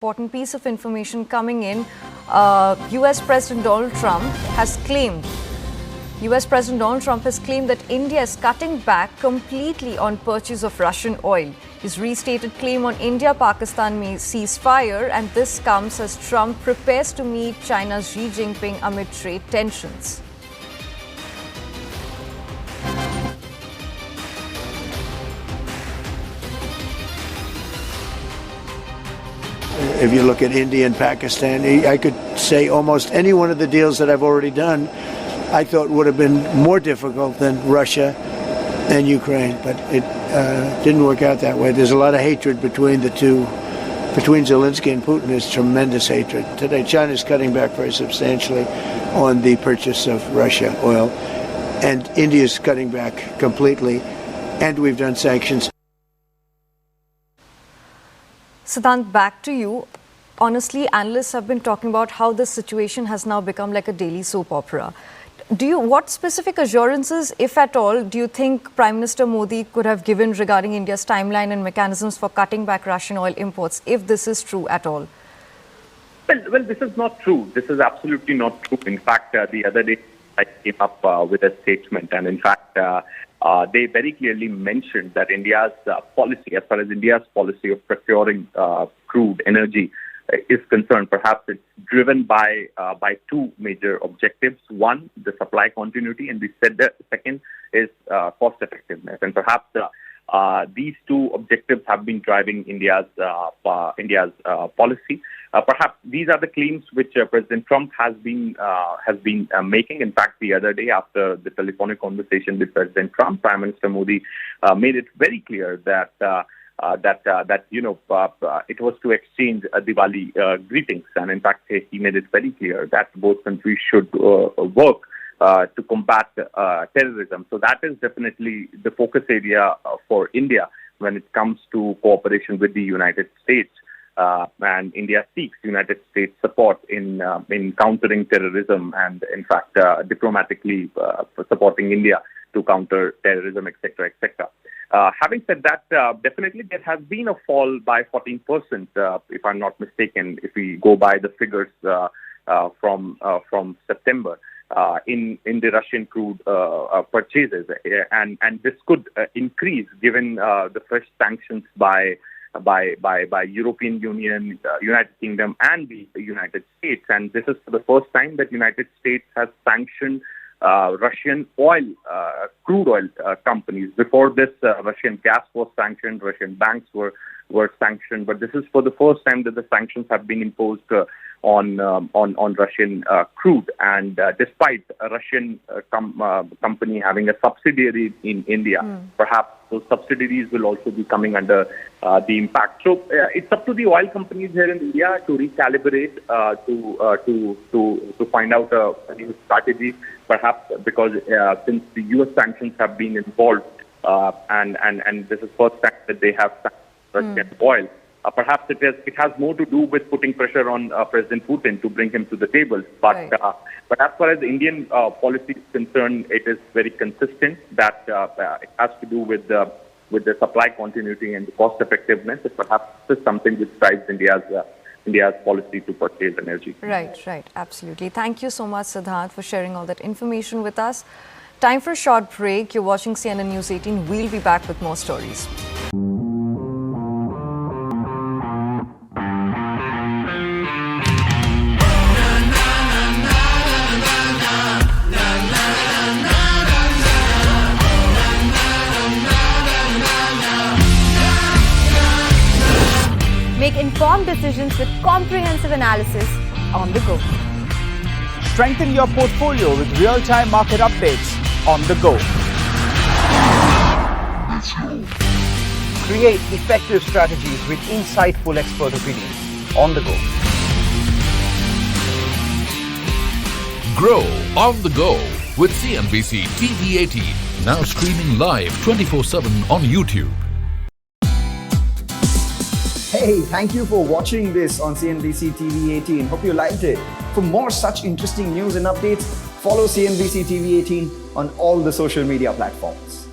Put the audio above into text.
important piece of information coming in. US President Donald Trump has claimed that India is cutting back completely on purchase of Russian oil. His restated claim on India-Pakistan ceasefire, and this comes as Trump prepares to meet China's Xi Jinping amid trade tensions. If you look at India and Pakistan, I could say almost any one of the deals that I've already done, I thought would have been more difficult than Russia and Ukraine, but it didn't work out that way. There's a lot of hatred between the two, between Zelensky and Putin. There's tremendous hatred. Today, China's cutting back very substantially on the purchase of Russia oil, and India's cutting back completely, and we've done sanctions. Siddhant, back to you. Honestly, analysts have been talking about how this situation has now become like a daily soap opera. What specific assurances, if at all, do you think Prime Minister Modi could have given regarding India's timeline and mechanisms for cutting back Russian oil imports, if this is true at all? Well, this is not true. This is absolutely not true. In fact, the other day I came up with a statement, and in fact, they very clearly mentioned that India's policy, as far as India's policy of procuring crude energy is concerned, perhaps it's driven by two major objectives. One, the supply continuity, and the second is cost effectiveness. And perhaps these two objectives have been driving India's policy. Perhaps these are the claims which President Trump has been making. In fact, the other day, after the telephonic conversation with President Trump, Prime Minister Modi made it very clear that it was to exchange Diwali greetings, and in fact, he made it very clear that both countries should work to combat terrorism. So that is definitely the focus area for India when it comes to cooperation with the United States. And India seeks United States support in countering terrorism, and in fact diplomatically supporting India to counter terrorism, etc., etc. Having said that, definitely there has been a fall by 14%, if I'm not mistaken, if we go by the figures from September in the Russian crude purchases, and this could increase given the fresh sanctions by European Union, United Kingdom, and the United States. And this is for the first time that United States has sanctioned Russian oil, crude oil companies. Before this, Russian gas was sanctioned, Russian banks were sanctioned, but this is for the first time that the sanctions have been imposed on Russian crude. And despite a Russian company having a subsidiary in India, perhaps those subsidiaries will also be coming under the impact. So it's up to the oil companies here in India to recalibrate, to find out a new strategy, perhaps because since the US sanctions have been involved, and this is first time that they have Russian oil. Perhaps it has more to do with putting pressure on President Putin to bring him to the table. But as far as Indian policy is concerned, it is very consistent that it has to do with the supply continuity and the cost effectiveness. Perhaps this is something which drives India's policy to purchase energy. Right, absolutely. Thank you so much, Siddhant, for sharing all that information with us. Time for a short break. You're watching CNN News 18. We'll be back with more stories. Make informed decisions with comprehensive analysis on the go. Strengthen your portfolio with real-time market updates on the go. Create effective strategies with insightful expert opinions on the go. Grow on the go with CNBC TV 18. Now streaming live 24/7 on YouTube. Hey, thank you for watching this on CNBC TV 18. Hope you liked it. For more such interesting news and updates, follow CNBC TV 18 on all the social media platforms.